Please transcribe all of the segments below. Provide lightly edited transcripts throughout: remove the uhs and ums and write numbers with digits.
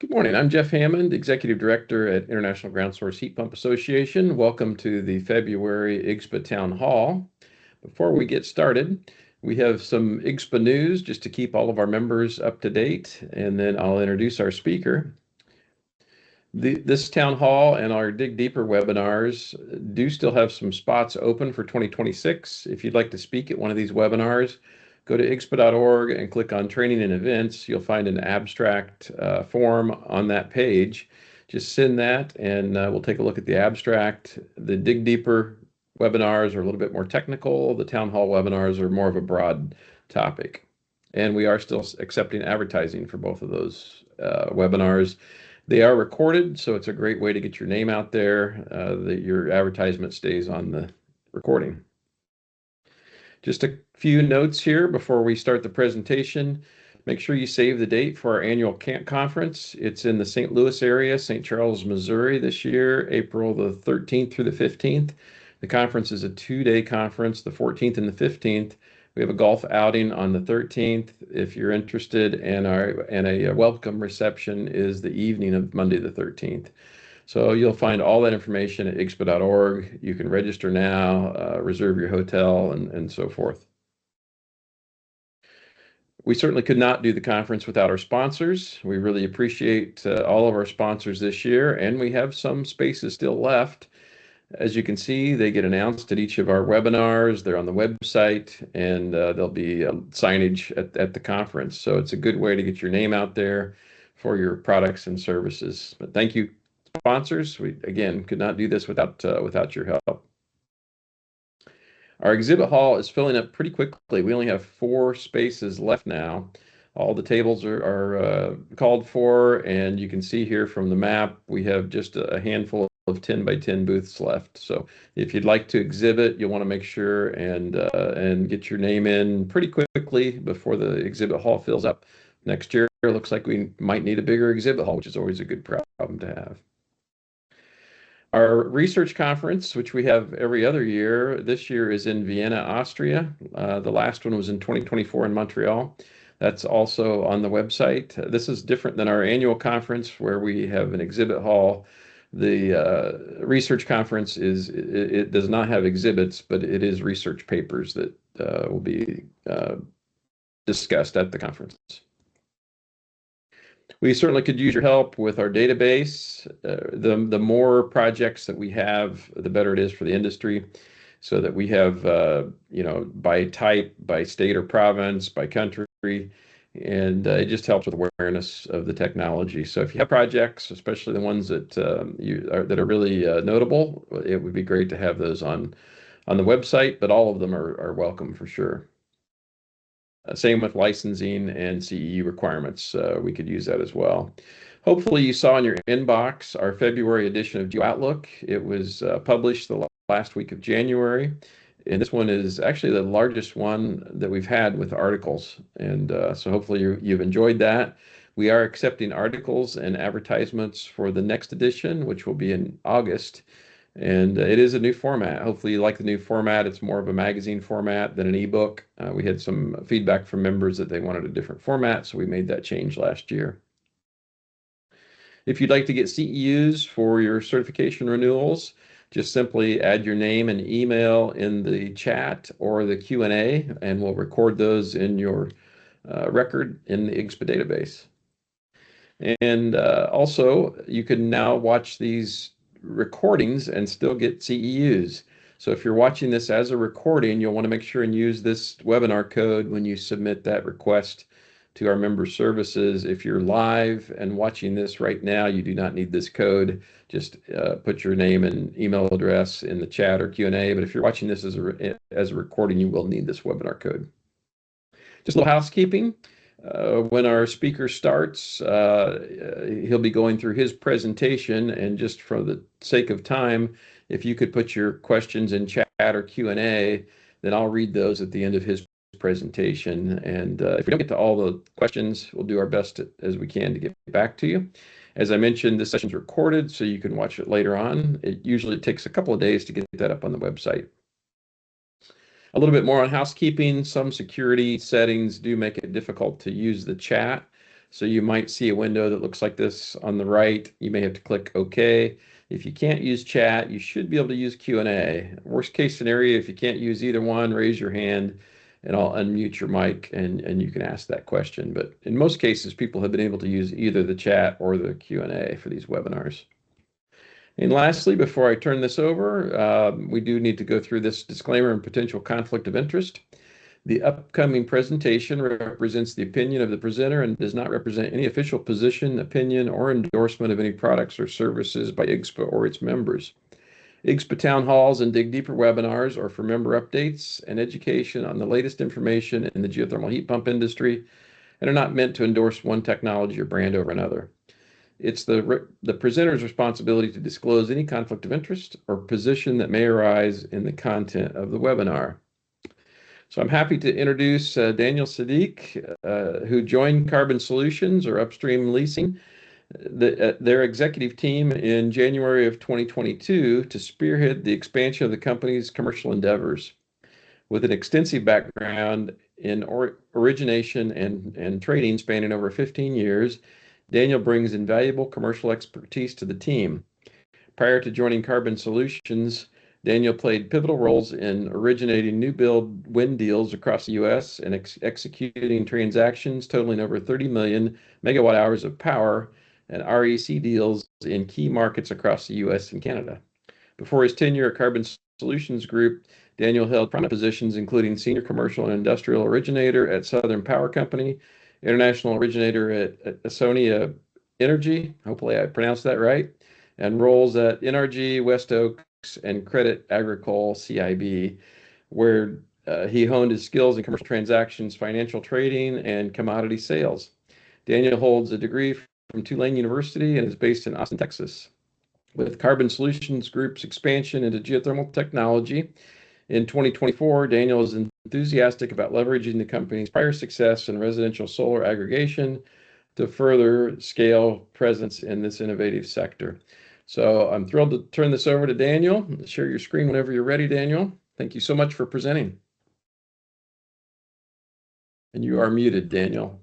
Good morning. I'm Jeff Hammond, Executive Director at International Ground Source Heat Pump Association. Welcome to the February IGSHPA Town Hall. Before we get started, we have some IGSHPA news just to keep all of our members up to date, and then I'll introduce our speaker. This town hall and our Dig Deeper webinars do still have some spots open for 2026. If you'd like to speak at one of these webinars, go to IGSHPA.org and click on Training and Events. You'll find an abstract form on that page. Just send that and we'll take a look at the abstract. The Dig Deeper webinars are a little bit more technical. The Town Hall webinars are more of a broad topic. And we are still accepting advertising for both of those webinars. They are recorded, so it's a great way to get your name out there, that your advertisement stays on the recording. Just a few notes here before we start the presentation. Make sure you save the date for our annual camp conference. It's in the St. Louis area, St. Charles, Missouri this year, April the 13th through the 15th. The conference is a two-day conference, the 14th and the 15th. We have a golf outing on the 13th if you're interested, and a welcome reception is the evening of Monday the 13th. So you'll find all that information at IGSHPA.org. You can register now, reserve your hotel, and so forth. We certainly could not do the conference without our sponsors. We really appreciate all of our sponsors this year, and we have some spaces still left. As you can see, they get announced at each of our webinars. They're on the website, and there'll be signage at the conference. So it's a good way to get your name out there for your products and services. But thank you, sponsors. We, again, could not do this without your help. Our exhibit hall is filling up pretty quickly. We only have 4 spaces left now. All the tables are called for, and you can see here from the map, we have just a handful of 10 by 10 booths left. So if you'd like to exhibit, you'll want to make sure and get your name in pretty quickly before the exhibit hall fills up. Next year, it looks like we might need a bigger exhibit hall, which is always a good problem to have. Our research conference, which we have every other year, this year is in Vienna, Austria. The last one was in 2024 in Montreal. That's also on the website. This is different than our annual conference where we have an exhibit hall. The research conference it does not have exhibits, but it is research papers that will be discussed at the conference. We certainly could use your help with our database. The more projects that we have, the better it is for the industry, so that we have, by type, by state or province, by country, and it just helps with awareness of the technology. So if you have projects, especially the ones that are really notable, it would be great to have those on the website, but all of them are welcome for sure. Same with licensing and CE requirements. We could use that as well. Hopefully you saw in your inbox our February edition of Geo Outlook. It was published the last week of January. And this one is actually the largest one that we've had with articles. And so hopefully you've enjoyed that. We are accepting articles and advertisements for the next edition, which will be in August. And it is a new format. Hopefully you like the new format. It's more of a magazine format than an ebook. We had some feedback from members that they wanted a different format, so we made that change last year. If you'd like to get CEUs for your certification renewals, just simply add your name and email in the chat or the Q&A, and we'll record those in your record in the IGSHPA database. And also, you can now watch these recordings and still get CEUs. So if you're watching this as a recording, you'll want to make sure and use this webinar code when you submit that request to our member services. If you're live and watching this right now, you do not need this code. Just put your name and email address in the chat or Q&A. But if you're watching this as a recording, you will need this webinar code. Just a little housekeeping. When our speaker starts, he'll be going through his presentation, and just for the sake of time, if you could put your questions in chat or Q&A, then I'll read those at the end of his presentation. And if we don't get to all the questions, we'll do our best as we can to get back to you. As I mentioned, this session is recorded, so you can watch it later on. It usually takes a couple of days to get that up on the website. A little bit more on housekeeping. Some security settings do make it difficult to use the chat. So you might see a window that looks like this on the right. You may have to click OK. If you can't use chat, you should be able to use Q&A. Worst case scenario, if you can't use either one, raise your hand and I'll unmute your mic and you can ask that question. But in most cases, people have been able to use either the chat or the Q&A for these webinars. And lastly, before I turn this over, we do need to go through this disclaimer and potential conflict of interest. The upcoming presentation represents the opinion of the presenter and does not represent any official position, opinion, or endorsement of any products or services by IGSHPA or its members. IGSHPA town halls and Dig Deeper webinars are for member updates and education on the latest information in the geothermal heat pump industry and are not meant to endorse one technology or brand over another. It's the presenter's responsibility to disclose any conflict of interest or position that may arise in the content of the webinar. So I'm happy to introduce Daniel Sadik, who joined Carbon Solutions or Upstream Leasing, their executive team in January of 2022 to spearhead the expansion of the company's commercial endeavors. With an extensive background in origination and trading spanning over 15 years, Daniel brings invaluable commercial expertise to the team. Prior to joining Carbon Solutions, Daniel played pivotal roles in originating new build wind deals across the U.S. and executing transactions totaling over 30 million megawatt hours of power and REC deals in key markets across the U.S. and Canada. Before his tenure at Carbon Solutions Group, Daniel held prominent positions including Senior Commercial and Industrial Originator at Southern Power Company, International Originator at Esonia Energy, hopefully I pronounced that right, and roles at NRG, West Oaks, and Credit Agricole CIB, where he honed his skills in commercial transactions, financial trading, and commodity sales. Daniel holds a degree from Tulane University and is based in Austin, Texas. With Carbon Solutions Group's expansion into geothermal technology in 2024, Daniel is enthusiastic about leveraging the company's prior success in residential solar aggregation to further scale presence in this innovative sector. So I'm thrilled to turn this over to Daniel. Share your screen whenever you're ready, Daniel. Thank you so much for presenting. And you are muted, Daniel.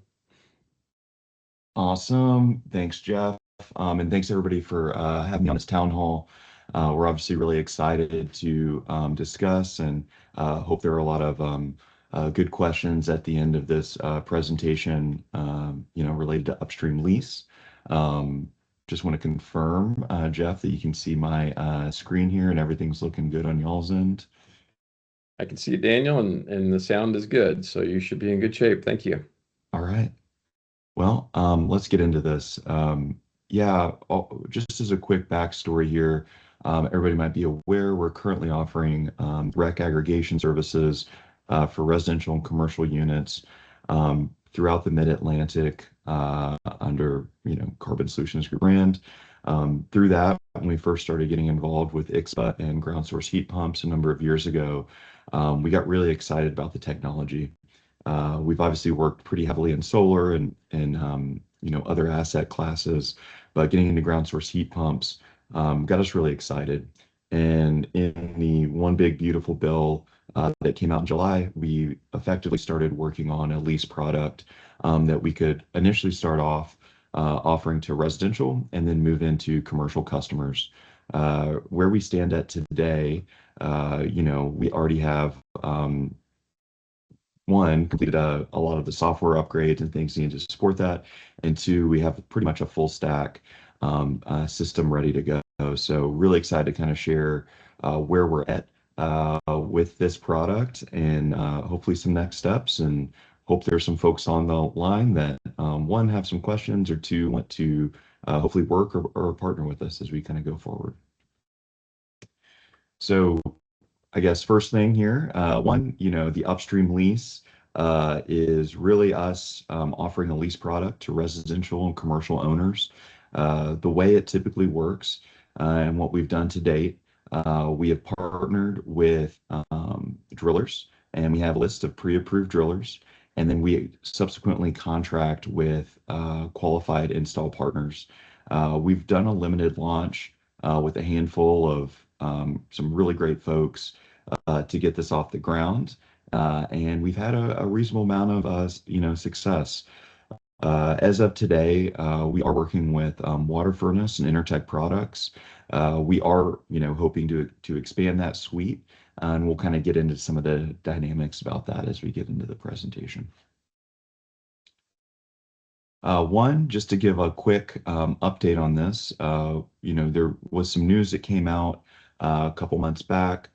Awesome. Thanks, Jeff. And thanks everybody for having me on this town hall. We're obviously really excited to discuss and hope there are a lot of good questions at the end of this presentation, related to Upstream Lease. Just want to confirm, Jeff, that you can see my screen here and everything's looking good on y'all's end. I can see it, Daniel, and the sound is good, so you should be in good shape. Thank you. All right. Well, let's get into this. Just as a quick backstory here, everybody might be aware we're currently offering REC aggregation services for residential and commercial units throughout the Mid-Atlantic under Carbon Solutions Group brand. Through that, when we first started getting involved with IGSHPA and ground source heat pumps a number of years ago, we got really excited about the technology. We've obviously worked pretty heavily in solar and other asset classes, but getting into ground source heat pumps got us really excited. And in the One Big Beautiful Bill that came out in July, we effectively started working on a lease product that we could initially start off offering to residential and then move into commercial customers. Where we stand at today, we already have one, completed a lot of the software upgrades and things needed to support that. And two, we have pretty much a full stack system ready to go. So really excited to kind of share where we're at with this product and hopefully some next steps, and hope there's some folks on the line that one, have some questions, or two, want to hopefully work or partner with us as we kind of go forward. So I guess first thing here, one, the Upstream lease is really us offering a lease product to residential and commercial owners. The way it typically works and what we've done to date, we have partnered with drillers, and we have a list of pre-approved drillers, and then we subsequently contract with qualified install partners. We've done a limited launch with a handful of some really great folks to get this off the ground, and we've had a reasonable amount of success. As of today, we are working with Water Furnace and Intertech Products. We are, hoping to expand that suite, and we'll kind of get into some of the dynamics about that as we get into the presentation. One, just to give a quick update on this, there was some news that came out a couple months back.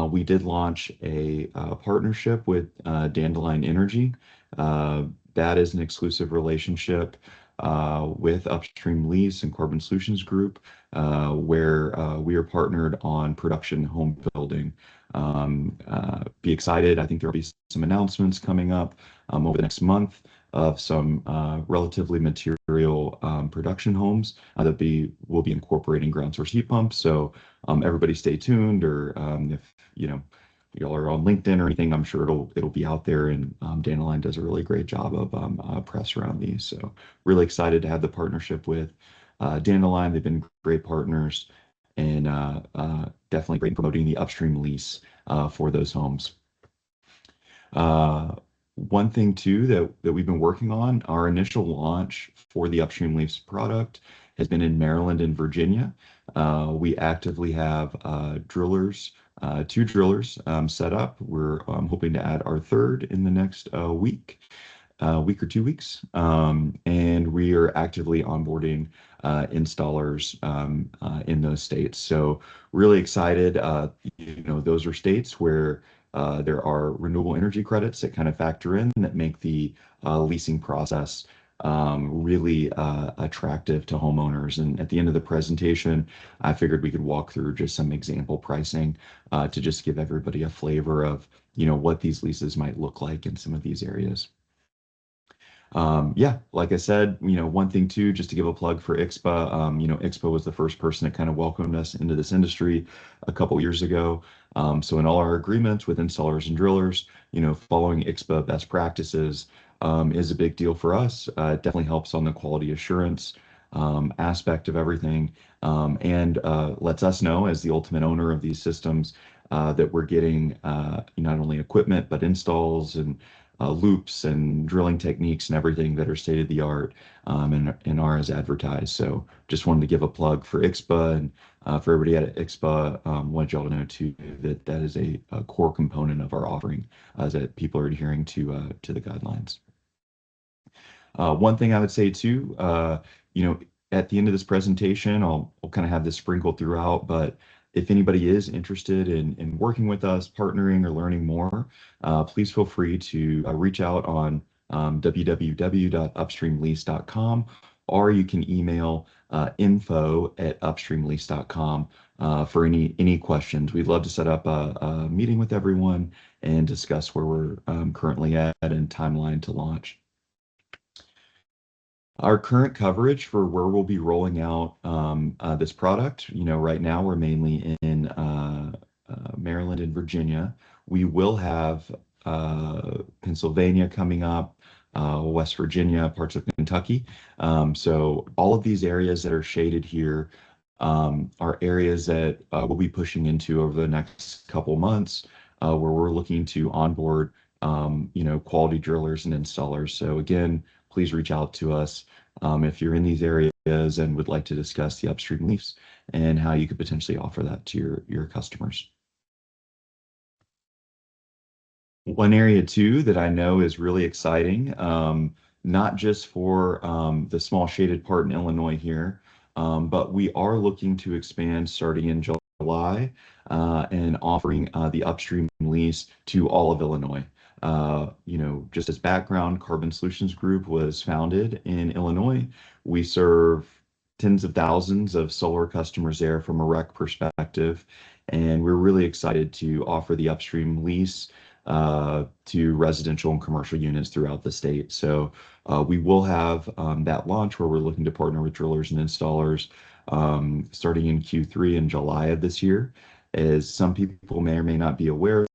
We did launch a partnership with Dandelion Energy. That is an exclusive relationship with Upstream Lease and Carbon Solutions Group, where we are partnered on production home building. Be excited. I think there will be some announcements coming up over the next month of some relatively material production homes that will be incorporating ground source heat pumps. So everybody stay tuned, or if y'all are on LinkedIn or anything, I'm sure it'll be out there. And Dandelion does a really great job of press around these. So really excited to have the partnership with Dandelion. They've been great partners, and definitely great in promoting the Upstream lease for those homes. One thing too that we've been working on, our initial launch for the Upstream Lease product has been in Maryland and Virginia. We actively have two drillers set up. We're hoping to add our third in the next week or 2 weeks. And we are actively onboarding installers in those states. So really excited. Those are states where there are renewable energy credits that kind of factor in that make the leasing process really attractive to homeowners. And at the end of the presentation, I figured we could walk through just some example pricing to just give everybody a flavor of what these leases might look like in some of these areas. Yeah, like I said, one thing too, just to give a plug for IGSHPA. IGSHPA was the first person that kind of welcomed us into this industry a couple years ago. So in all our agreements with installers and drillers, following IGSHPA best practices is a big deal for us. It definitely helps on the quality assurance aspect of everything, and lets us know as the ultimate owner of these systems that we're getting not only equipment but installs and loops and drilling techniques and everything that are state of the art and are as advertised. So just wanted to give a plug for IGSHPA, and for everybody at IGSHPA, wanted y'all to know too that that is a core component of our offering, as that people are adhering to the guidelines. One thing I would say too, at the end of this presentation, I'll kind of have this sprinkled throughout, but if anybody is interested in working with us, partnering, or learning more, please feel free to reach out on www.upstreamlease.com, or you can email info@upstreamlease.com for any questions. We'd love to set up a meeting with everyone and discuss where we're currently at and timeline to launch. Our current coverage for where we'll be rolling out this product, right now we're mainly in Maryland and Virginia. We will have Pennsylvania coming up, West Virginia, parts of Kentucky. So all of these areas that are shaded here are areas that we'll be pushing into over the next couple months, where we're looking to onboard quality drillers and installers. So again, please reach out to us if you're in these areas and would like to discuss the Upstream lease and how you could potentially offer that to your customers. One area too that I know is really exciting, not just for the small shaded part in Illinois here, but we are looking to expand starting in July and offering the Upstream lease to all of Illinois. Just as background, Carbon Solutions Group was founded in Illinois. We serve tens of thousands of solar customers there from a REC perspective, and we're really excited to offer the Upstream lease to residential and commercial units throughout the state. So we will have that launch where we're looking to partner with drillers and installers starting in Q3 in July of this year. As some people may or may not be aware,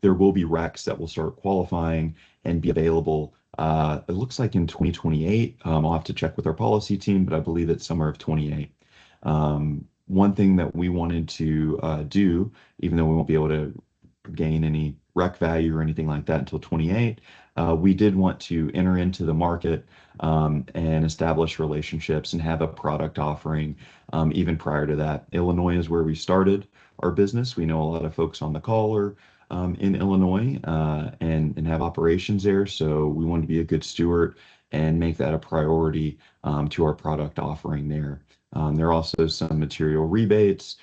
there will be RECs that will start qualifying and be available. It looks like in 2028. I'll have to check with our policy team, but I believe it's summer of 28. One thing that we wanted to do, even though we won't be able to gain any rec value or anything like that until 28. We did want to enter into the market and establish relationships and have a product offering even prior to that. Illinois is where we started our business. We know a lot of folks on the call are in Illinois and have operations there. So we wanted to be a good steward and make that a priority to our product offering there. There are also some material rebates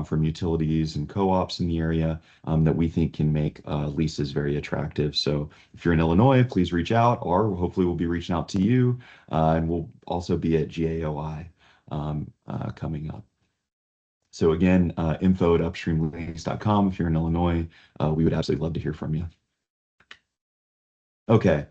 from utilities and co-ops in the area that we think can make leases very attractive. So if you're in Illinois, please reach out, or hopefully we'll be reaching out to you, and we'll also be at GAOI coming up. So again, info at upstreamlease.com. If you're in Illinois, we would absolutely love to hear from you. Okay.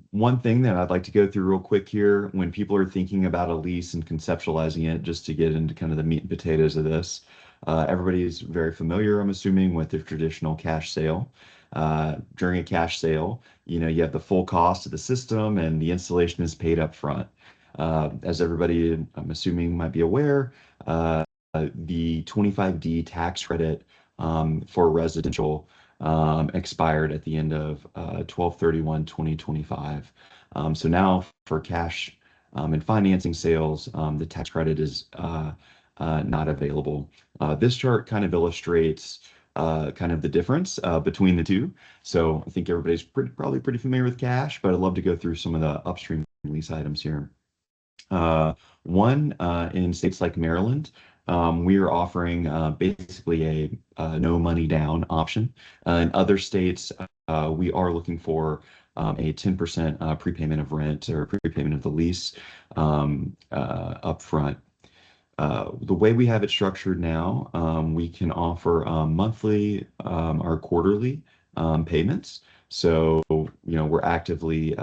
One thing that I'd like to go through real quick here, when people are thinking about a lease and conceptualizing it, just to get into kind of the meat and potatoes of this, everybody is very familiar, I'm assuming, with the traditional cash sale. During a cash sale, you know, you have the full cost of the system and the installation is paid up front. As everybody, I'm assuming, might be aware, the 25D tax credit for residential expired at the end of 12/31/2025. So now for cash and financing sales, the tax credit is not available. This chart kind of illustrates kind of the difference between the two. So I think everybody's probably pretty familiar with cash, but I'd love to go through some of the upstream lease items here. One, in states like Maryland, we are offering basically a no money down option. In other states, we are looking for a 10% prepayment of rent or prepayment of the lease upfront. The way we have it structured now, we can offer monthly or quarterly payments. So, you know, we're actively,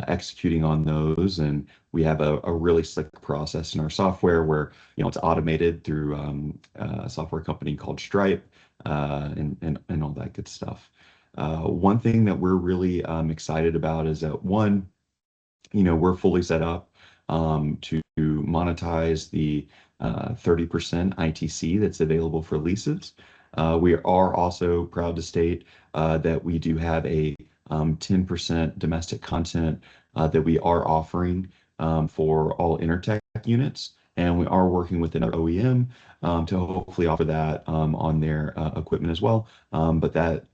executing on those, and we have a really slick process in our software where, you know, it's automated through a software company called Stripe and all that good stuff. One thing that we're really excited about is that one, you know, we're fully set up to monetize the 30% ITC that's available for leases. We are also proud to state that we do have a 10% domestic content that we are offering for all Intertech units. And we are working with another OEM to hopefully offer that on their equipment as well. But that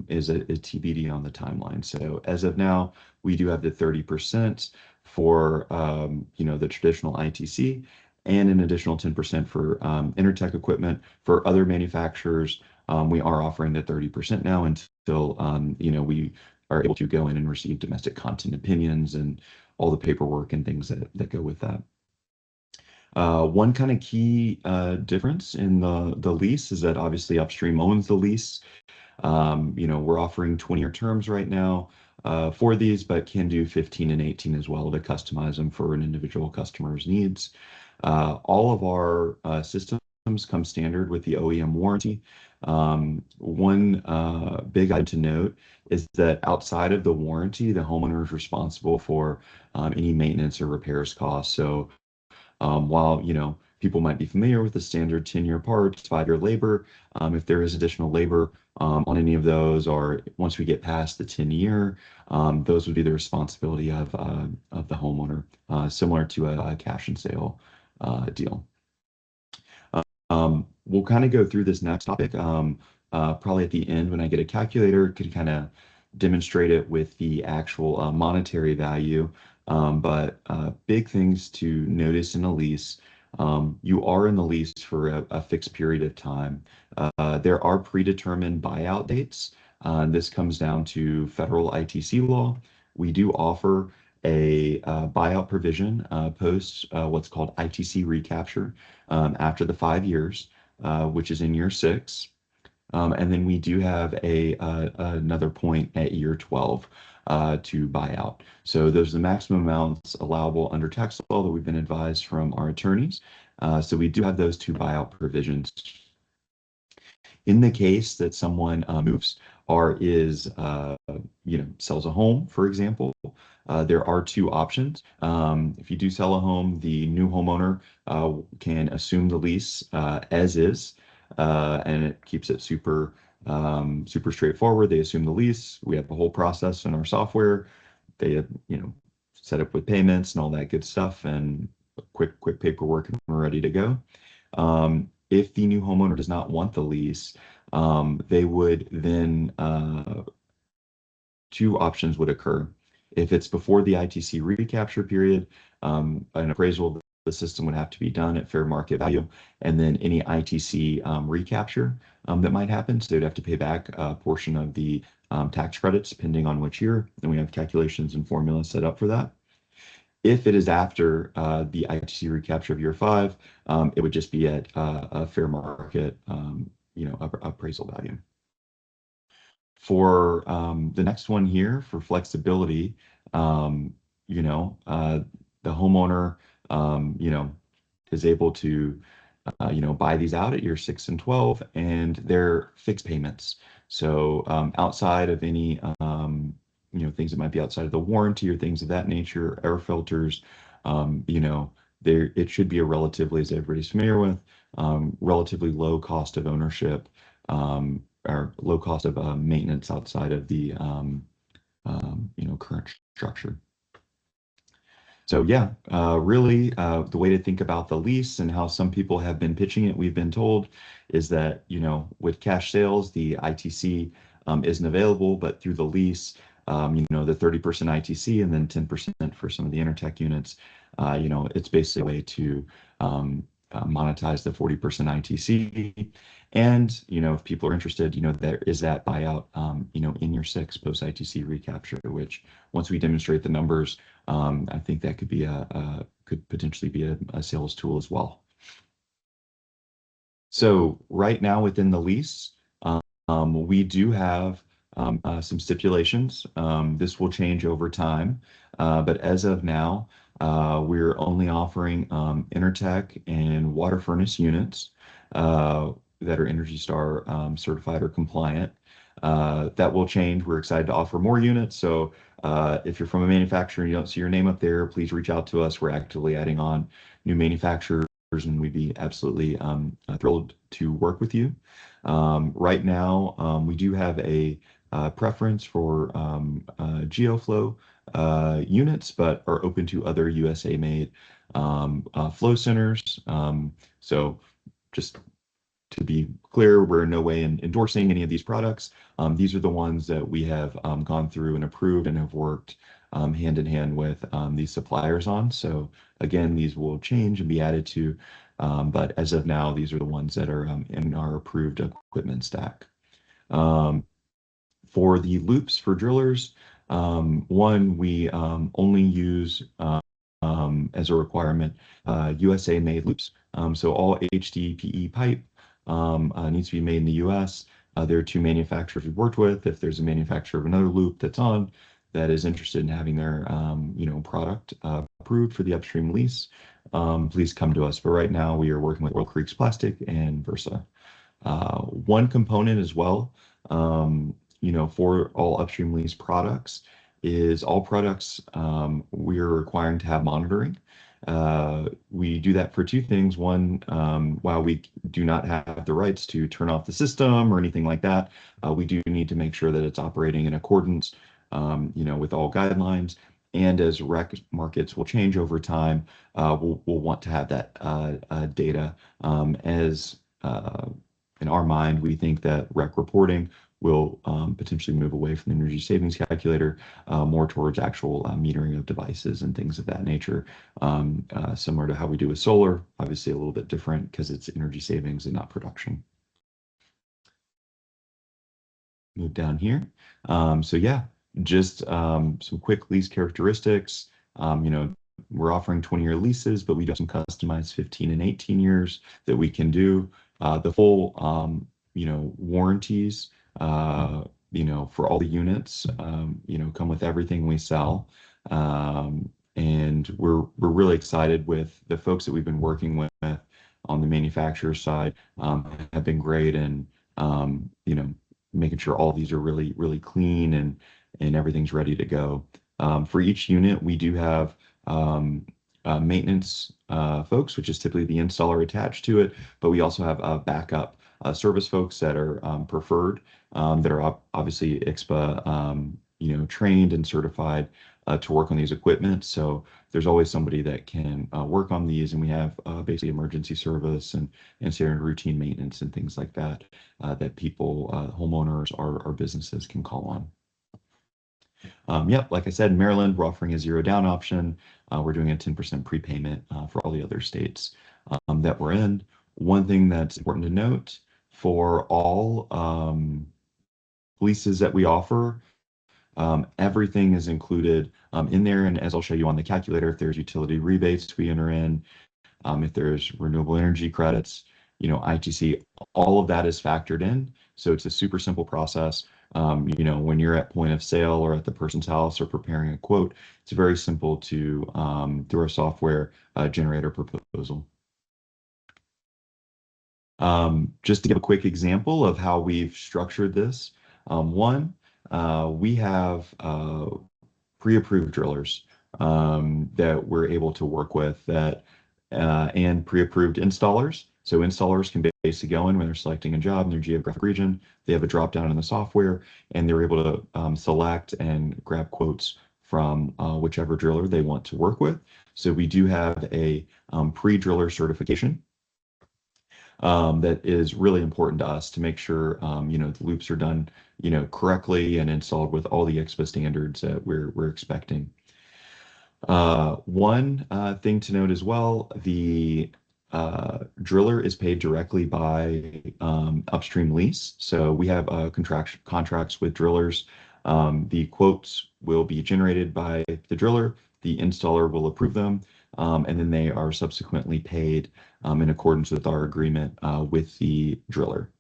is a TBD on the timeline. So as of now, we do have the 30% for the traditional ITC and an additional 10% for Intertech equipment. For other manufacturers, we are offering the 30% now until we are able to go in and receive domestic content opinions and all the paperwork and things that go with that. One kind of key difference in the lease is that obviously Upstream owns the lease. We're offering 20-year terms right now for these, but can do 15 and 18 as well to customize them for an individual customer's needs. All of our systems come standard with the OEM warranty. One big item to note is that outside of the warranty, the homeowner is responsible for any maintenance or repairs costs. So while people might be familiar with the standard 10-year parts, 5-year labor, if there is additional labor on any of those, or once we get past the 10-year, those would be the responsibility of the homeowner, similar to a cash and sale deal. We'll kind of go through this next topic probably at the end when I get a calculator, could kind of demonstrate it with the actual monetary value. But big things to notice in a lease, you are in the lease for a fixed period of time. There are predetermined buyout dates. This comes down to federal ITC law. We do offer a buyout provision post what's called ITC recapture after the 5 years, which is in year 6. And then we do have another point at year 12 to buy out. So those are the maximum amounts allowable under tax law that we've been advised from our attorneys. So we do have those two buyout provisions. In the case that someone moves or sells a home, for example, there are two options. If you do sell a home, the new homeowner can assume the lease as is, and it keeps it super super straightforward. They assume the lease. We have the whole process in our software. They, set up with payments and all that good stuff, and quick paperwork, and we're ready to go. If the new homeowner does not want the lease, they would then two options would occur. If it's before the ITC recapture period, an appraisal of the system would have to be done at fair market value, and then any ITC recapture that might happen, so they'd have to pay back a portion of the tax credits depending on which year, and we have calculations and formulas set up for that. If it is after the ITC recapture of year 5, it would just be at a fair market, appraisal value. For the next one here, for flexibility, the homeowner, is able to, buy these out at year 6 and 12, and they're fixed payments. So outside of any, things that might be outside of the warranty or things of that nature, air filters, it should be a relatively, as everybody's familiar with, relatively low cost of ownership, or low cost of maintenance outside of the current structure. So yeah, really, the way to think about the lease and how some people have been pitching it, we've been told, is that with cash sales, the ITC isn't available, but through the lease, the 30% ITC and then 10% for some of the Intertech units, it's basically a way to monetize the 40% ITC. And, if people are interested, there is that buyout, in year 6 post ITC recapture, which once we demonstrate the numbers, I think that could potentially be a sales tool as well. So right now within the lease, we do have some stipulations. This will change over time, but as of now, we're only offering Intertech and water furnace units that are Energy Star certified or compliant. That will change. We're excited to offer more units. So if you're from a manufacturer and you don't see your name up there, please reach out to us. We're actively adding on new manufacturers, and we'd be absolutely thrilled to work with you. Right now, we do have a preference for GeoFlow units, but are open to other USA-made flow centers. So just to be clear, we're in no way endorsing any of these products. These are the ones that we have gone through and approved and have worked hand in hand with these suppliers on. So again, these will change and be added to, but as of now, these are the ones that are in our approved equipment stack. For the loops for drillers, one, we only use as a requirement USA-made loops. So all HDPE pipe needs to be made in the US. There are 2 manufacturers we've worked with. If there's a manufacturer of another loop that's on that is interested in having their product approved for the Upstream lease, please come to us. But right now we are working with Oil Creeks Plastic and Versa. One component as well, for all Upstream lease products is all products we are requiring to have monitoring. We do that for 2 things. One, while we do not have the rights to turn off the system or anything like that, we do need to make sure that it's operating in accordance, with all guidelines. And as rec markets will change over time, we'll want to have that data. As in our mind, we think that rec reporting will potentially move away from the energy savings calculator, more towards actual metering of devices and things of that nature, similar to how we do with solar, obviously a little bit different because it's energy savings and not production. Move down here. So yeah, just some quick lease characteristics. We're offering 20-year leases, but we do have some customized 15 and 18 years that we can do. The full, warranties, for all the units, come with everything we sell. And we're really excited with the folks that we've been working with on the manufacturer side, have been great, and making sure all these are really, really clean and everything's ready to go. For each unit, we do have maintenance folks, which is typically the installer attached to it, but we also have backup service folks that are preferred, that are obviously IGSHPA, trained and certified to work on these equipment. So there's always somebody that can work on these, and we have basically emergency service and standard routine maintenance and things like that that people, homeowners or businesses can call on. Yep, like I said, in Maryland, we're offering a zero down option. We're doing a 10% prepayment for all the other states that we're in. One thing that's important to note for all leases that we offer, everything is included in there. And as I'll show you on the calculator, if there's utility rebates we enter in, if there's renewable energy credits, ITC, all of that is factored in. So it's a super simple process. When you're at point of sale or at the person's house or preparing a quote, it's very simple to, through our software, generate a proposal. Just to give a quick example of how we've structured this, we have pre-approved drillers that we're able to work with that and pre-approved installers. So installers can basically go in when they're selecting a job in their geographic region. They have a drop down in the software, and they're able to select and grab quotes from whichever driller they want to work with. So we do have a pre-driller certification that is really important to us to make sure the loops are done correctly and installed with all the IGSHPA standards that we're expecting. One thing to note as well, the driller is paid directly by Upstream lease. So we have contracts with drillers. The quotes will be generated by the driller. The installer will approve them, and then they are subsequently paid in accordance with our agreement with the driller.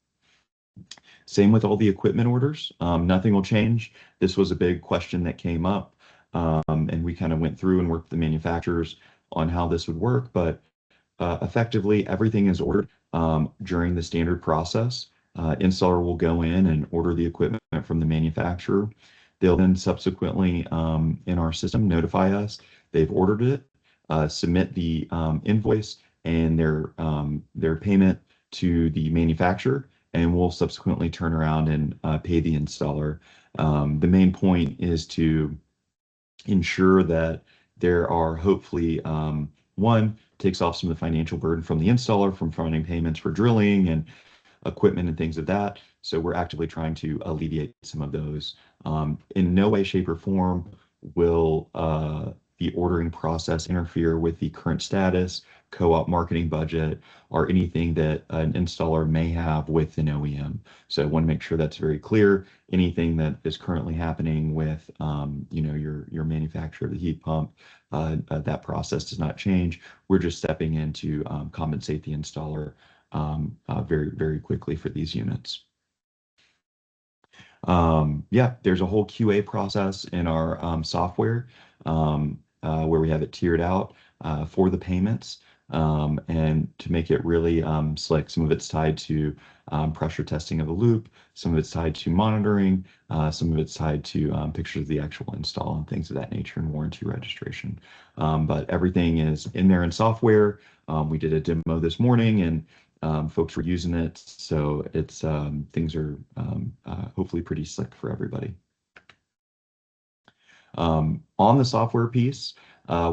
Same with all the equipment orders. Nothing will change. This was a big question that came up, and we kind of went through and worked with the manufacturers on how this would work, but effectively everything is ordered during the standard process. Installer will go in and order the equipment from the manufacturer. They'll then subsequently in our system notify us they've ordered it, submit the invoice and their payment to the manufacturer, and we'll subsequently turn around and pay the installer. The main point is to ensure that there are hopefully one, takes off some of the financial burden from the installer from fronting payments for drilling and equipment and things of that. So we're actively trying to alleviate some of those. In no way, shape, or form will the ordering process interfere with the current status, co-op marketing budget, or anything that an installer may have with an OEM. So I want to make sure that's very clear. Anything that is currently happening with your manufacturer of the heat pump, that process does not change. We're just stepping in to compensate the installer very, very quickly for these units. There's a whole QA process in our software where we have it tiered out for the payments and to make it really slick. Some of it's tied to pressure testing of the loop, some of it's tied to monitoring, some of it's tied to pictures of the actual install and things of that nature and warranty registration. But everything is in there in software. We did a demo this morning and folks were using it, so it's things are hopefully pretty slick for everybody. On the software piece,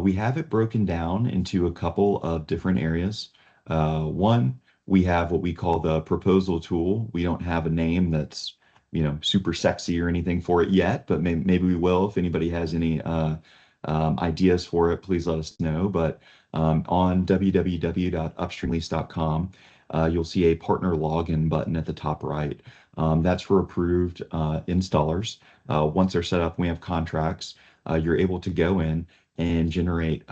we have it broken down into a couple of different areas. One, we have what we call the proposal tool. We don't have a name that's super sexy or anything for it yet, but maybe we will. If anybody has any ideas for it, please let us know. But on www.upstreamlease.com, you'll see a partner login button at the top right. That's for approved installers. Once they're set up and we have contracts, you're able to go in and generate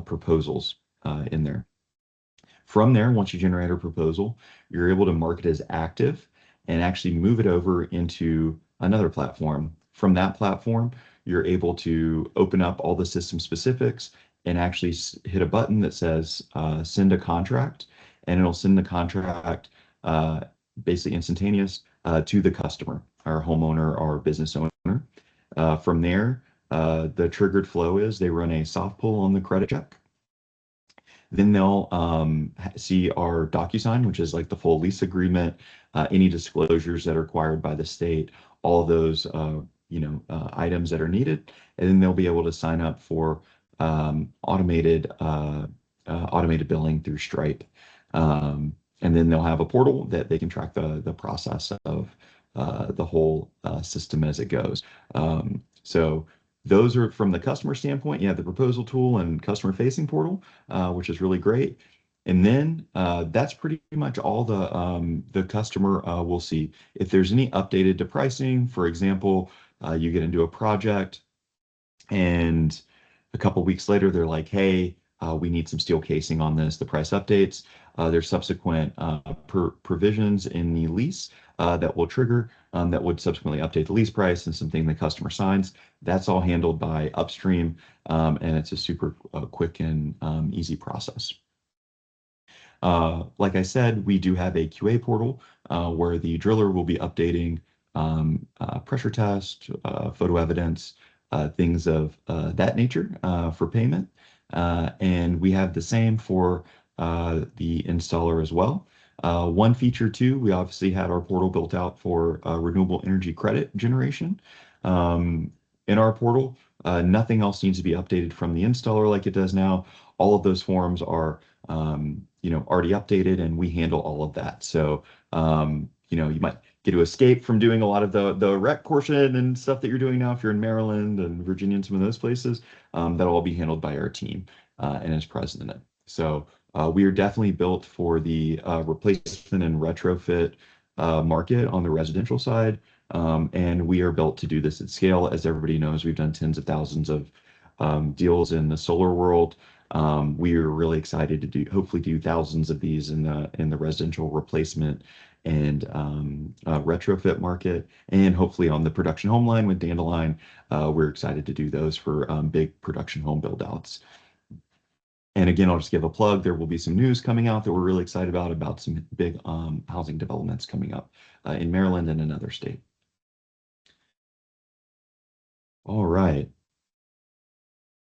proposals in there. From there, once you generate a proposal, you're able to mark it as active and actually move it over into another platform. From that platform, you're able to open up all the system specifics and actually hit a button that says send a contract, and it'll send the contract basically instantaneous to the customer, our homeowner or business owner. From there, the triggered flow is they run a soft pull on the credit check. Then they'll see our DocuSign, which is like the full lease agreement, any disclosures that are required by the state, all of those items that are needed, and then they'll be able to sign up for automated billing through Stripe. And then they'll have a portal that they can track the process of the whole system as it goes. So those are from the customer standpoint. You have the proposal tool and customer facing portal, which is really great. And then that's pretty much all the customer will see. If there's any updated to pricing, for example, you get into a project and a couple weeks later they're like, hey, we need some steel casing on this. The price updates. There's subsequent provisions in the lease that will trigger that would subsequently update the lease price and something the customer signs. That's all handled by Upstream, and it's a super quick and easy process. Like I said, we do have a QA portal where the driller will be updating pressure test, photo evidence, things of that nature for payment. And we have the same for the installer as well. One feature too, we obviously had our portal built out for renewable energy credit generation. In our portal, nothing else needs to be updated from the installer like it does now. All of those forms are already updated, and we handle all of that. So you might get to escape from doing a lot of the rec portion and stuff that you're doing now if you're in Maryland and Virginia and some of those places. That'll all be handled by our team and as president. So we are definitely built for the replacement and retrofit market on the residential side. And we are built to do this at scale. As everybody knows, we've done tens of thousands of deals in the solar world. We are really excited to hopefully do thousands of these in the residential replacement and retrofit market, and hopefully on the production home line with Dandelion. We're excited to do those for big production home build outs. And again, I'll just give a plug. There will be some news coming out that we're really excited about some big housing developments coming up in Maryland and another state. All right.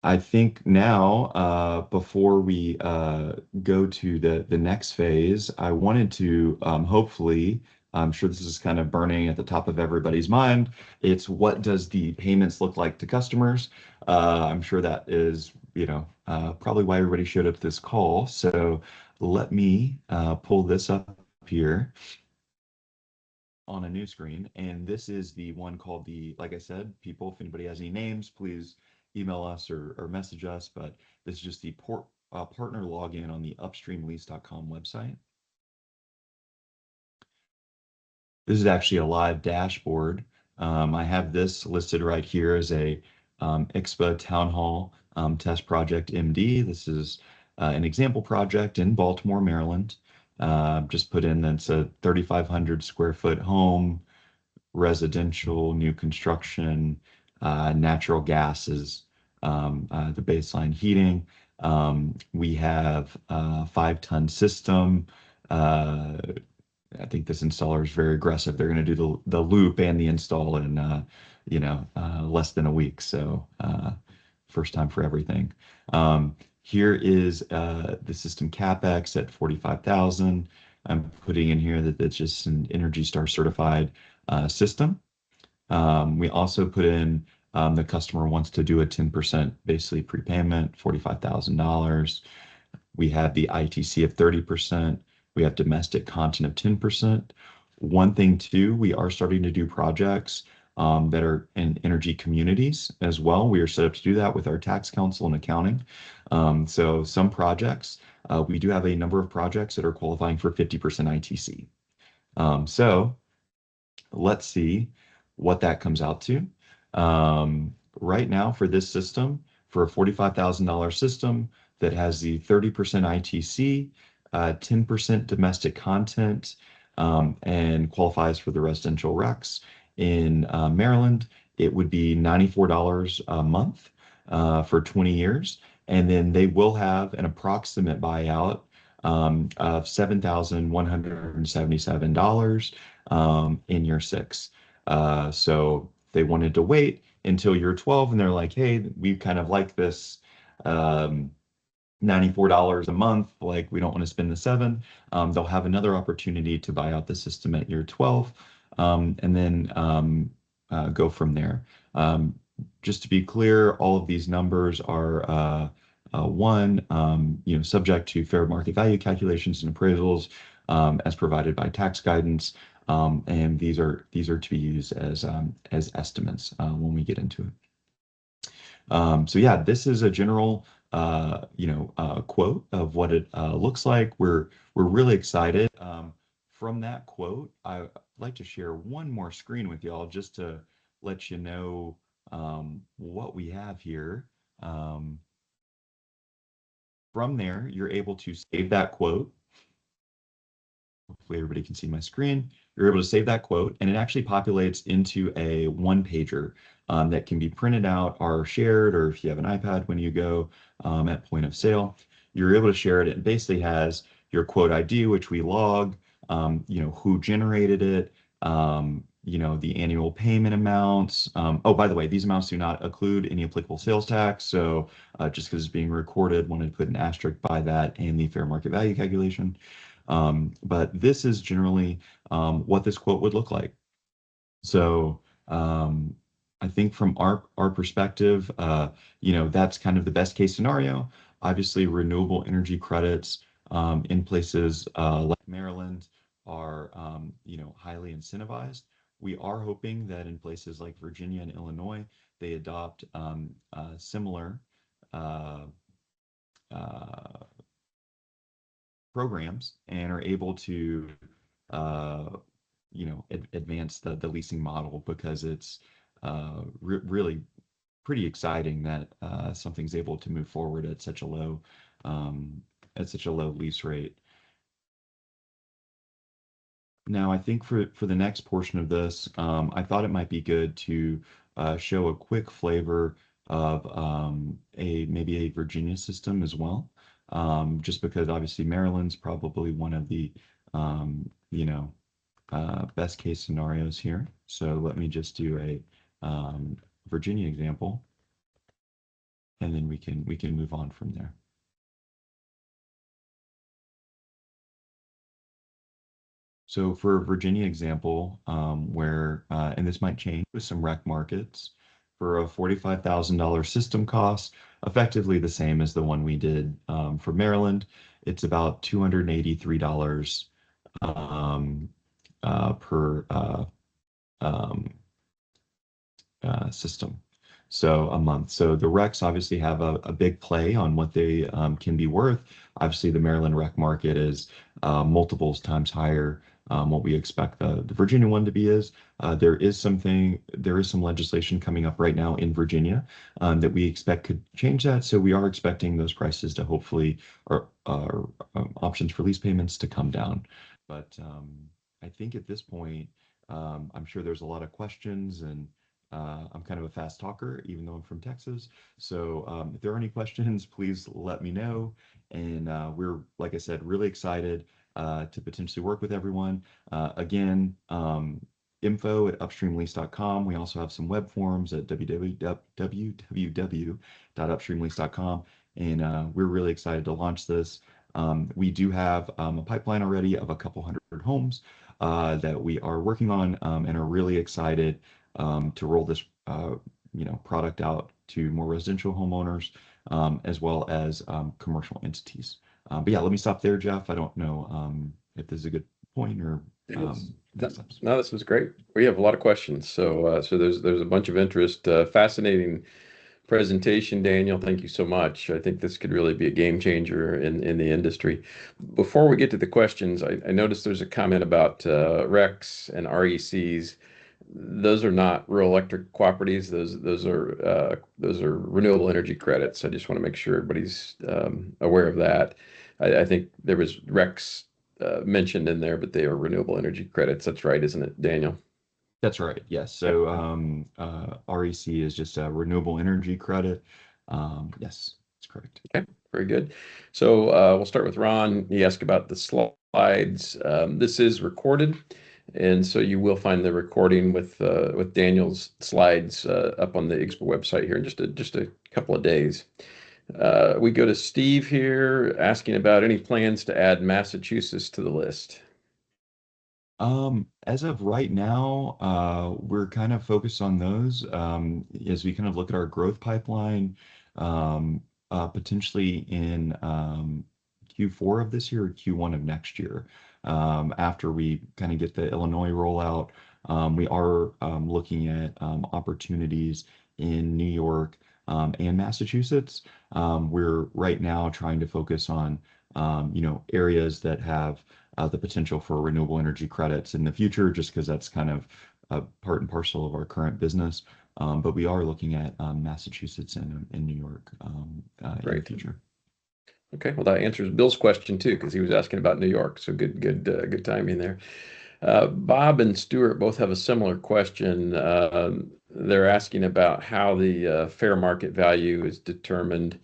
I think now, before we go to the next phase, I wanted to hopefully, I'm sure this is kind of burning at the top of everybody's mind. It's what does the payments look like to customers? I'm sure that is, probably why everybody showed up to this call. So let me pull this up here on a new screen. And this is the one called like I said, people, if anybody has any names, please email us or message us. But this is just the partner login on the upstreamlease.com website. This is actually a live dashboard. I have this listed right here as a IGSHPA Town Hall Test Project MD. This is an example project in Baltimore, Maryland. Just put in that's a 3,500 square foot home, residential, new construction, natural gas is the baseline heating. We have a 5-ton system. I think this installer is very aggressive. They're going to do the loop and the install in less than a week. So first time for everything. Here is the system CapEx at 45,000. I'm putting in here that it's just an Energy Star certified system. We also put in the customer wants to do a 10% basically prepayment, $45,000. We have the ITC of 30%. We have domestic content of 10%. One thing too, we are starting to do projects that are in energy communities as well. We are set up to do that with our tax council and accounting. So some projects, we do have a number of projects that are qualifying for 50% ITC. So let's see what that comes out to. Right now for this system, for a $45,000 system that has the 30% ITC, 10% domestic content, and qualifies for the residential RECs in Maryland, it would be $94 a month for 20 years. And then they will have an approximate buyout of $7,177 in year 6. So they wanted to wait until year 12, and they're like, hey, we kind of like this $94 a month, like we don't want to spend the seven. They'll have another opportunity to buy out the system at year 12, and then go from there. Just to be clear, all of these numbers are one, subject to fair market value calculations and appraisals as provided by tax guidance, and these are to be used as estimates when we get into it. So yeah, this is a general, quote of what it looks like. We're really excited. From that quote, I'd like to share one more screen with y'all just to let you know what we have here. From there, you're able to save that quote. Hopefully everybody can see my screen. You're able to save that quote, and it actually populates into a one-pager that can be printed out or shared, or if you have an iPad when you go at point of sale, you're able to share it. It basically has your quote ID, which we log, who generated it, the annual payment amounts. Oh, by the way, these amounts do not include any applicable sales tax. So just because it's being recorded, wanted to put an asterisk by that and the fair market value calculation. But this is generally what this quote would look like. So I think from our perspective, that's kind of the best case scenario. Obviously, renewable energy credits in places like Maryland are highly incentivized. We are hoping that in places like Virginia and Illinois, they adopt similar uh, uh, programs and are able to uh, advance the leasing model, because it's really pretty exciting that something's able to move forward um, at such a low lease rate. Now, I think for the next portion of this, I thought it might be good to show a quick flavor of maybe a Virginia system as well, just because obviously Maryland's probably one of the best case scenarios here. So let me just do a Virginia example, and then we can move on from there. So for a Virginia example, where, and this might change with some rec markets, for a $45,000 system cost, effectively the same as the one we did for Maryland, it's about $283 um, per um, system. So a month. So the RECs obviously have a big play on what they can be worth. Obviously, the Maryland REC market is multiples times higher what we expect the Virginia one to be is. There is some legislation coming up right now in Virginia that we expect could change that. So we are expecting those prices to hopefully, or options for lease payments to come down. But I think at this point, I'm sure there's a lot of questions, and I'm kind of a fast talker, even though I'm from Texas. So if there are any questions, please let me know. And we're, like I said, really excited to potentially work with everyone. Again, info@upstreamlease.com. We also have some web forms at www.upstreamlease.com. And we're really excited to launch this. We do have a pipeline already of a couple hundred homes that we are working on, and are really excited to roll this product out to more residential homeowners, as well as commercial entities. But yeah, let me stop there, Jeff. I don't know if this is a good point or next steps. No, this was great. We have a lot of questions. So there's a bunch of interest. Fascinating presentation, Daniel. Thank you so much. I think this could really be a game changer in the industry. Before we get to the questions, I noticed there's a comment about RECs and RECs. Those are not rural electric cooperatives. Those are renewable energy credits. I just want to make sure everybody's aware of that. I think there was RECs mentioned in there, but they are renewable energy credits. That's right, isn't it, Daniel? That's right. Yes. So REC is just a renewable energy credit. Yes, that's correct. Okay, very good. So we'll start with Ron. He asked about the slides. This is recorded, and so you will find the recording with Daniel's slides up on the IGSHPA website here in just a couple of days. We go to Steve here asking about any plans to add Massachusetts to the list. As of right now, we're kind of focused on those as we kind of look at our growth pipeline, potentially in Q4 of this year or Q1 of next year. After we kind of get the Illinois rollout, we are looking at opportunities in New York and Massachusetts. We're right now trying to focus on areas that have the potential for renewable energy credits in the future, just because that's kind of a part and parcel of our current business. But we are looking at Massachusetts and in New York in the Great. future. Okay, well, that answers Bill's question too, because he was asking about New York. So good timing there. Bob and Stuart both have a similar question. They're asking about how the fair market value is determined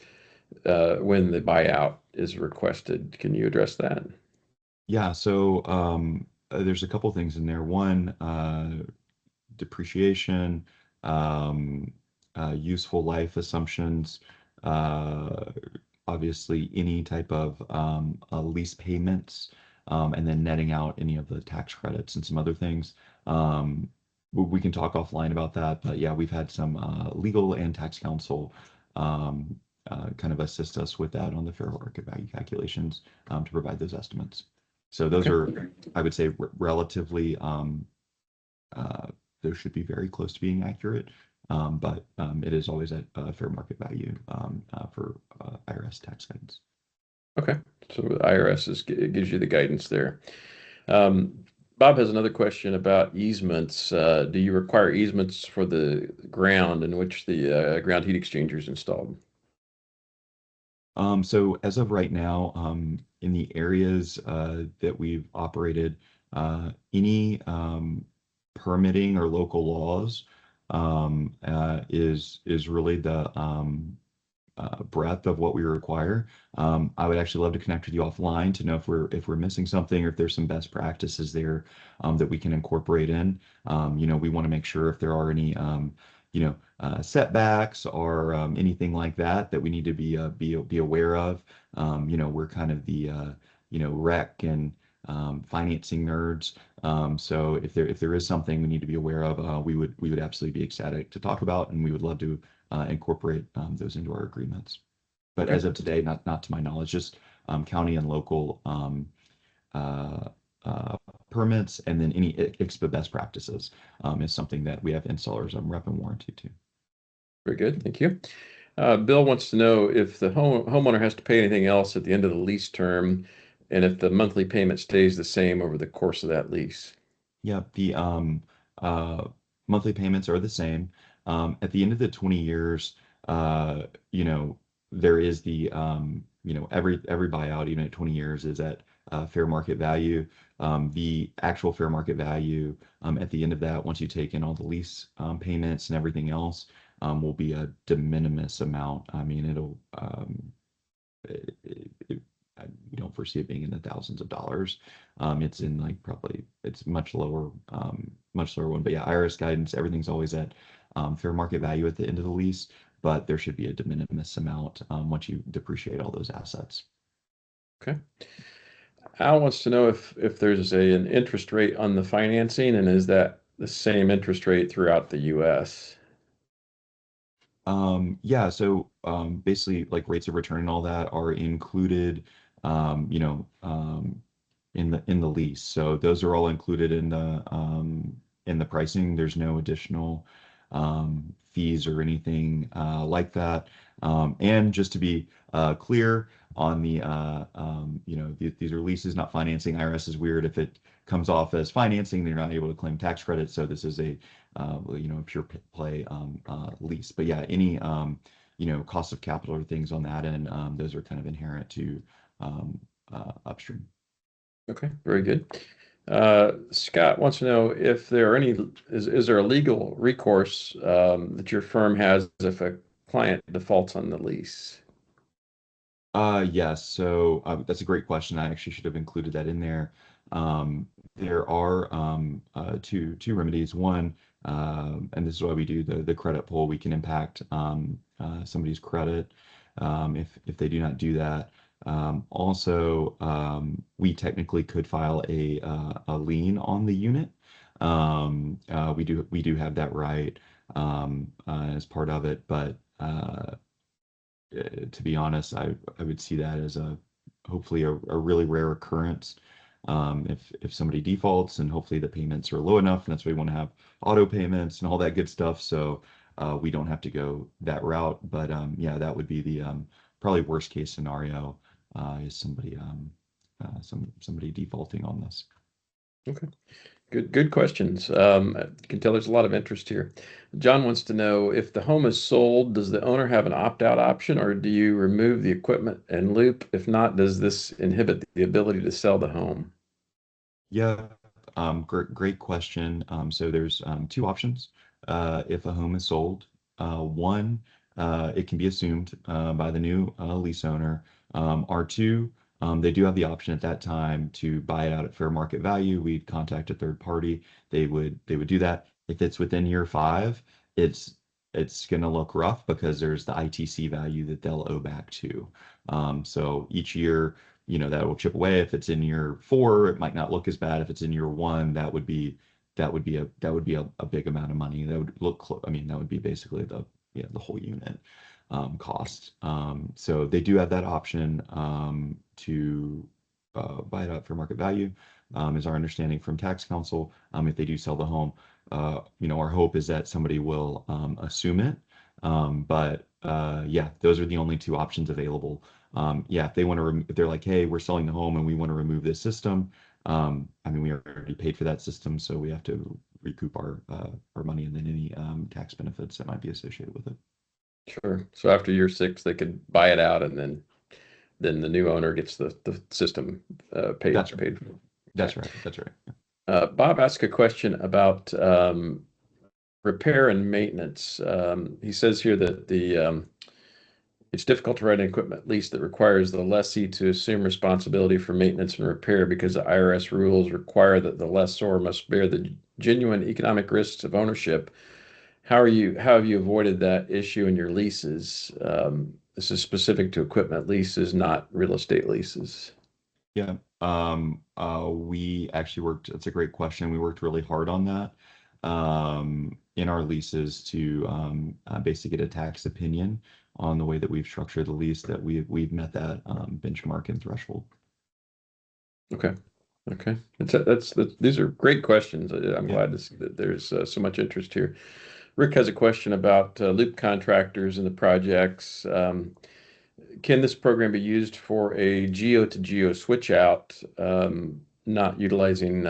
when the buyout is requested. Can you address that? Yeah, so there's a couple things in there. One, depreciation, um, useful life assumptions, uh, obviously any type of lease payments, and then netting out any of the tax credits and some other things. We can talk offline about that, but yeah, we've had some legal and tax counsel kind of assist us with that on the fair market value calculations to provide those estimates. So those Okay. are, I would say, relatively uh, those should be very close to being accurate, but it is always at fair market value for IRS tax guidance. Okay. So the IRS it gives you the guidance there. Um, Bob has another question about easements. Do you require easements for the ground in which the ground heat exchanger is installed? So as of right now, in the areas that we've operated, any permitting or local laws is really the breadth of what we require. I would actually love to connect with you offline to know if we're missing something or if there's some best practices there that we can incorporate in. We want to make sure if there are any setbacks or anything like that that we need to be aware of. We're kind of the rec and financing nerds. So if there is something we need to be aware of, we would absolutely be ecstatic to talk about, and we would love to incorporate those into our agreements. But Okay. as of today, not to my knowledge, just county and local uh, permits, and then any IGSHPA best practices is something that we have installers rep and warranty to. Very good. Thank you. Bill wants to know if the homeowner has to pay anything else at the end of the lease term and if the monthly payment stays the same over the course of that lease. Yeah, the uh, monthly payments are the same. At the end of the 20 years, uh, you know, there is every buyout, even at 20 years, is at fair market value. The actual fair market value at the end of that, once you take in all the lease payments and everything else, will be a de minimis amount. I mean, we don't foresee it being in the thousands of dollars. It's in like probably it's much lower one. But yeah, IRS guidance, everything's always at fair market value at the end of the lease, but there should be a de minimis amount once you depreciate all those assets. Okay. Al wants to know if there's an interest rate on the financing and is that the same interest rate throughout the US? Yeah, so basically like rates of return and all that are included, um, you know, um, in the lease. So those are all included in the pricing. There's no additional fees or anything like that. And just to be clear on these are leases, not financing. IRS is weird if it comes off as financing, they're not able to claim tax credits. So this is a pure play lease. But yeah, any cost of capital or things on that end, those are kind of inherent to Upstream. Okay, very good. Scott wants to know if there are is there a legal recourse that your firm has if a client defaults on the lease? Yes. So that's a great question. I actually should have included that in there. There are two remedies. One, and this is why we do the credit pull. We can impact somebody's credit. if they do not do that. Also, we technically could file a lien on the unit. We do have that right as part of it, but to be honest, I would see that as hopefully a really rare occurrence. If somebody defaults, and hopefully the payments are low enough, and that's why we want to have auto payments and all that good stuff, so we don't have to go that route. But yeah, that would be the probably worst case scenario, is somebody defaulting on this. Okay. Good questions. You can tell there's a lot of interest here. John wants to know, if the home is sold, does the owner have an opt-out option, or do you remove the equipment and loop? If not, does this inhibit the ability to sell the home? Yeah, great question. So there's two options. If a home is sold, one, it can be assumed by the new lease owner. R2, they do have the option at that time to buy it out at fair market value. We'd contact a third party. They would do that. If it's within year 5, it's it's going to look rough because there's the ITC value that they'll owe back to. So each year, that will chip away. If it's in year 4, it might not look as bad. If it's in year 1, that would be a big amount of money. That would I mean, that would be basically the whole unit cost. So they do have that option to buy it out for market value, is our understanding from tax counsel. If they do sell the home, our hope is that somebody will assume it. But yeah, those are the only two options available. Yeah, if they want to, if they're like, hey, we're selling the home and we want to remove this system, I mean, we already paid for that system, so we have to recoup our money and then any tax benefits that might be associated with it. Sure. So after year 6, they could buy it out, and then the new owner gets the system paid That's right. paid for. That's Okay. right. That's right. Bob asked a question about repair and maintenance. He says here that it's difficult to write an equipment lease that requires the lessee to assume responsibility for maintenance and repair, because the IRS rules require that the lessor must bear the genuine economic risks of ownership. How have you avoided that issue in your leases? This is specific to equipment leases, not real estate leases. Yeah. We actually worked, that's a great question. We worked really hard on that in our leases to basically get a tax opinion on the way that we've structured the lease, that we've met that benchmark and threshold. Okay. Okay. These are great questions. I'm Yeah. glad to see that there's so much interest here. Rick has a question about loop contractors and the projects. Can this program be used for a geo to geo switch out, not utilizing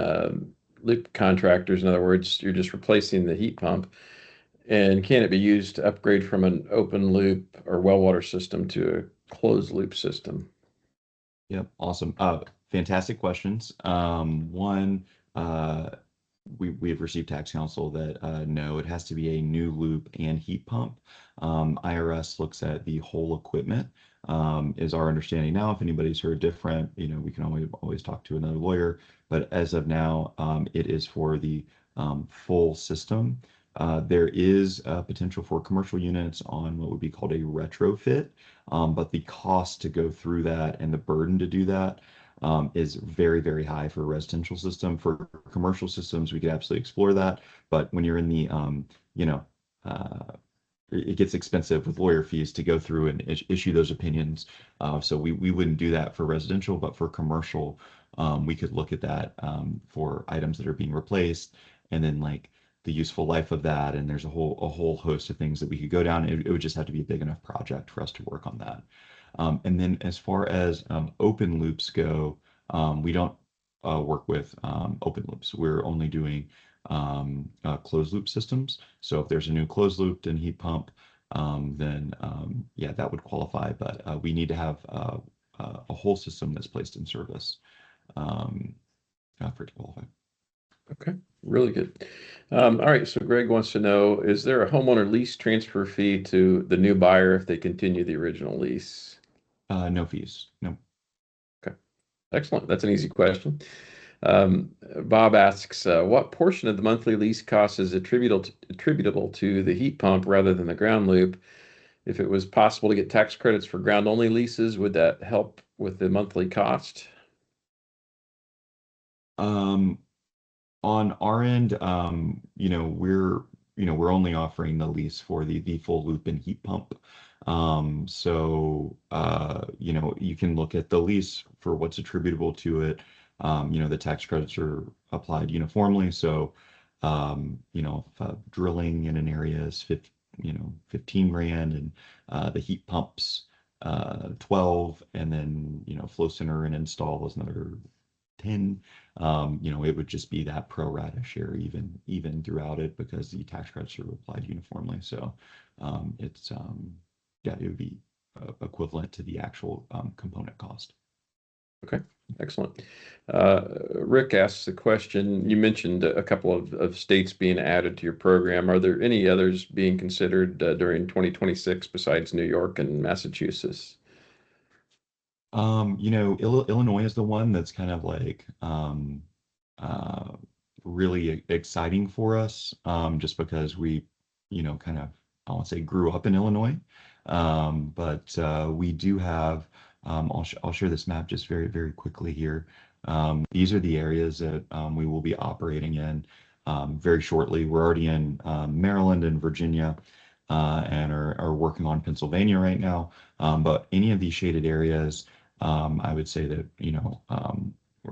loop contractors? In other words, you're just replacing the heat pump. And can it be used to upgrade from an open loop or well water system to a closed loop system? Yep. Awesome. Fantastic questions. One, we have received tax counsel that no, it has to be a new loop and heat pump. IRS looks at the whole equipment, is our understanding now. If anybody's heard different, we can always talk to another lawyer. But as of now, it is for the full system. There is potential for commercial units on what would be called a retrofit, but the cost to go through that and the burden to do that is very, very high for a residential system. For commercial systems, we could absolutely explore that. But when you're in the, uh, it gets expensive with lawyer fees to go through and issue those opinions. So we wouldn't do that for residential, but for commercial, we could look at that for items that are being replaced, and then like the useful life of that. And there's a whole host of things that we could go down. It would just have to be a big enough project for us to work on that. And then as far as open loops go, we don't work with open loops. We're only doing closed loop systems. So if there's a new closed loop and heat pump, then yeah, that would qualify. But we need to have a whole system that's placed in service for it to qualify. Okay, really good. All right, so Greg wants to know, is there a homeowner lease transfer fee to the new buyer if they continue the original lease? No fees. No. Okay, excellent. That's an easy question. Bob asks, what portion of the monthly lease cost is attributable to the heat pump rather than the ground loop? If it was possible to get tax credits for ground-only leases, would that help with the monthly cost? Um, on our end, we're only offering the lease for the full loop and heat pump. You can look at the lease for what's attributable to it. The tax credits are applied uniformly. So, if drilling in an area is 15 grand and the heat pumps 12, and then, flow center and install is another 10. It would just be that pro rata share even throughout it because the tax credits are applied uniformly. So it's yeah, it would be equivalent to the actual component cost. Okay, excellent. Rick asks the question, you mentioned a couple of states being added to your program. Are there any others being considered during 2026 besides New York and Massachusetts? Illinois is the one that's kind of like uh, really exciting for us, just because we, kind of, I won't say grew up in Illinois, but we do have, I'll share this map just very, very quickly here. These are the areas that we will be operating in very shortly. We're already in Maryland and Virginia, and are working on Pennsylvania right now. But any of these shaded areas, I would say that,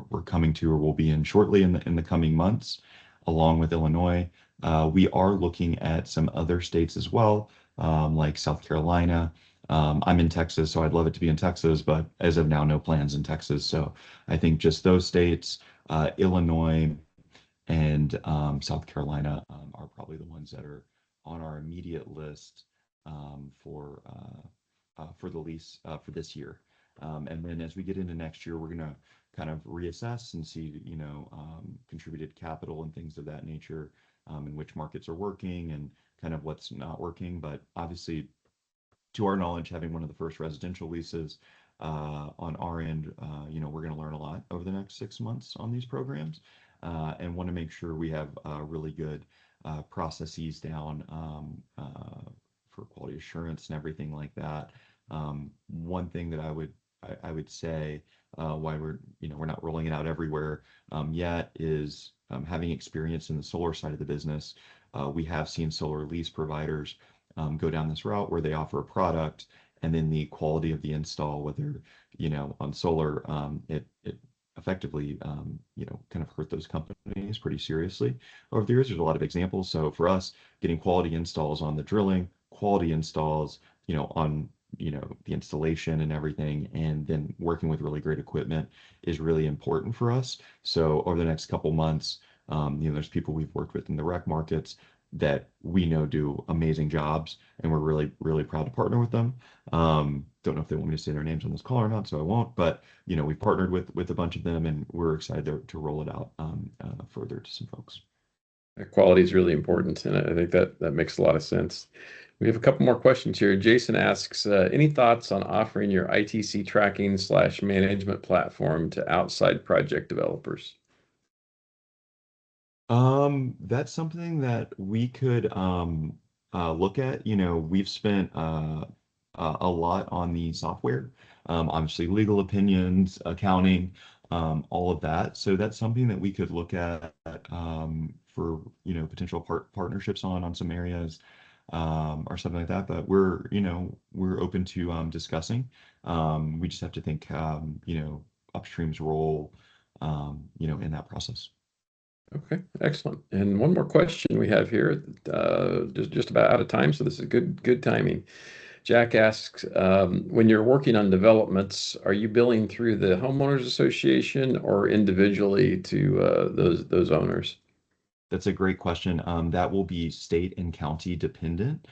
we're coming to or will be in shortly in the coming months, along with Illinois. We are looking at some other states as well, like South Carolina. I'm in Texas, so I'd love it to be in Texas, but as of now, no plans in Texas. So I think just those states, Illinois and South Carolina, are probably the ones that are on our immediate list for the lease for this year. And then as we get into next year, we're going to kind of reassess and see, contributed capital and things of that nature, and which markets are working and kind of what's not working. But obviously, to our knowledge, having one of the first residential leases on our end, we're going to learn a lot over the next 6 months on these programs, and want to make sure we have really good processes down for quality assurance and everything like that. One thing that I would say why we're not rolling it out everywhere yet is having experience in the solar side of the business. We have seen solar lease providers go down this route where they offer a product and then the quality of the install, whether on solar, it effectively kind of hurt those companies pretty seriously over the years. There's a lot of examples. So for us, getting quality installs on the drilling, quality installs, on the installation and everything, and then working with really great equipment is really important for us. So over the next couple months, there's people we've worked with in the rec markets that we know do amazing jobs, and we're really, really proud to partner with them. Don't know if they want me to say their names on this call or not, so I won't. But we've partnered with a bunch of them, and we're excited to roll it out further to some folks. Quality is really important, and I think that makes a lot of sense. We have a couple more questions here. Jason asks, any thoughts on offering your ITC tracking/management platform to outside project developers? That's something that we could look at. We've spent a lot on the software, obviously legal opinions, accounting, all of that. So that's something that we could look at for potential partnerships on some areas, or something like that. But we're open to discussing. We just have to think, Upstream's role, in that process. Okay, excellent. And one more question we have here, just about out of time, so this is good timing. Jack asks, when you're working on developments, are you billing through the homeowners association or individually to those owners? That's a great question. That will be state and county dependent.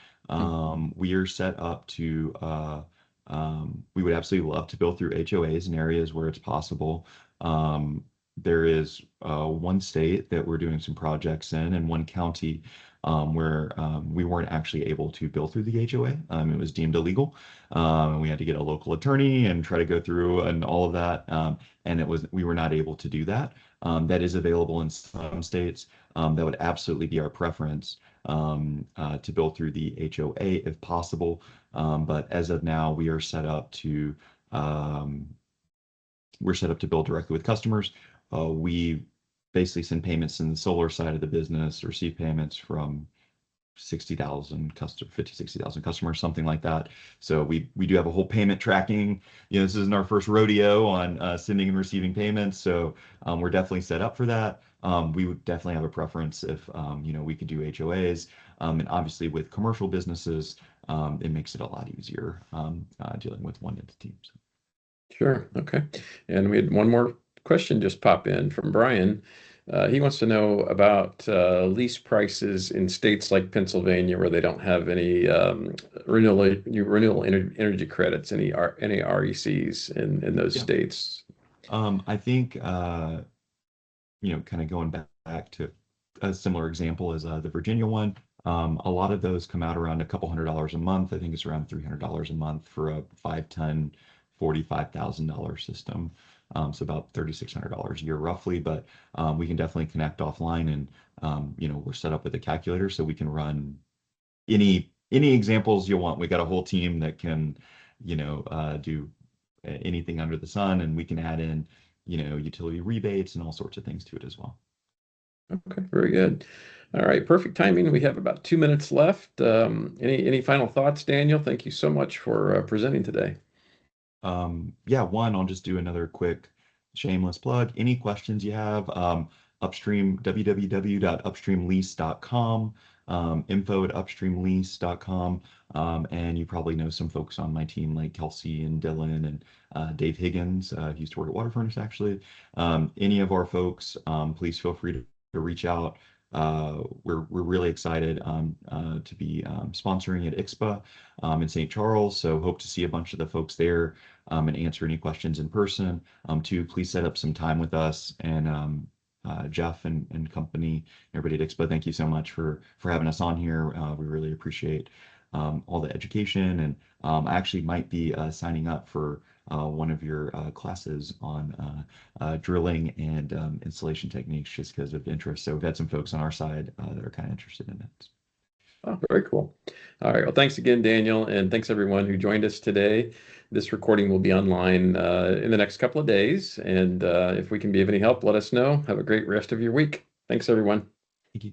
We are set up to, we would absolutely love to build through HOAs in areas where it's possible. There is one state that we're doing some projects in, and one county where we weren't actually able to build through the HOA. It was deemed illegal. We had to get a local attorney and try to go through and all of that. And we were not able to do that. That is available in some states. that would absolutely be our preference to build through the HOA if possible. But as of now, um, we're set up to build directly with customers. We basically send payments in the solar side of the business, receive payments from 60,000 customers, 50, 60,000 customers, something like that. So we do have a whole payment tracking. This isn't our first rodeo on sending and receiving payments. So we're definitely set up for that. We would definitely have a preference if we could do HOAs. And obviously with commercial businesses, it makes it a lot easier dealing with one entity. So. Sure. Okay. And we had one more question just pop in from Brian. He wants to know about lease prices in states like Pennsylvania where they don't have any renewable energy credits, any RECs in those Yeah. states. I think kind of going back to a similar example as the Virginia one. A lot of those come out around a couple $100 a month. I think it's around $300 a month for a 5-ton, $45,000 system. So about $3,600 a year roughly, but we can definitely connect offline and we're set up with a calculator so we can run any examples you want. We got a whole team that can, do anything under the sun, and we can add in, utility rebates and all sorts of things to it as well. Okay, very good. All right, perfect timing. We have about 2 minutes left. Any final thoughts, Daniel? Thank you so much for presenting today. Yeah, one, I'll just do another quick shameless plug. Any questions you have, Upstream, www.upstreamlease.com, info@upstreamlease.com. And you probably know some folks on my team like Kelsey and Dylan and Dave Higgins. He used to work at Water Furnace actually. Any of our folks, please feel free to reach out. We're really excited to be sponsoring at IGSHPA in St. Charles. So hope to see a bunch of the folks there and answer any questions in person. Two, please set up some time with us and Jeff and company, everybody at IGSHPA. Thank you so much for having us on here. We really appreciate all the education, and I actually might be signing up for one of your classes on drilling and installation techniques just because of interest. So we've had some folks on our side that are kind of interested in it. Oh, very cool. All right. Well, thanks again, Daniel, and thanks everyone who joined us today. This recording will be online in the next couple of days, and if we can be of any help, let us know. Have a great rest of your week. Thanks, everyone. Thank you.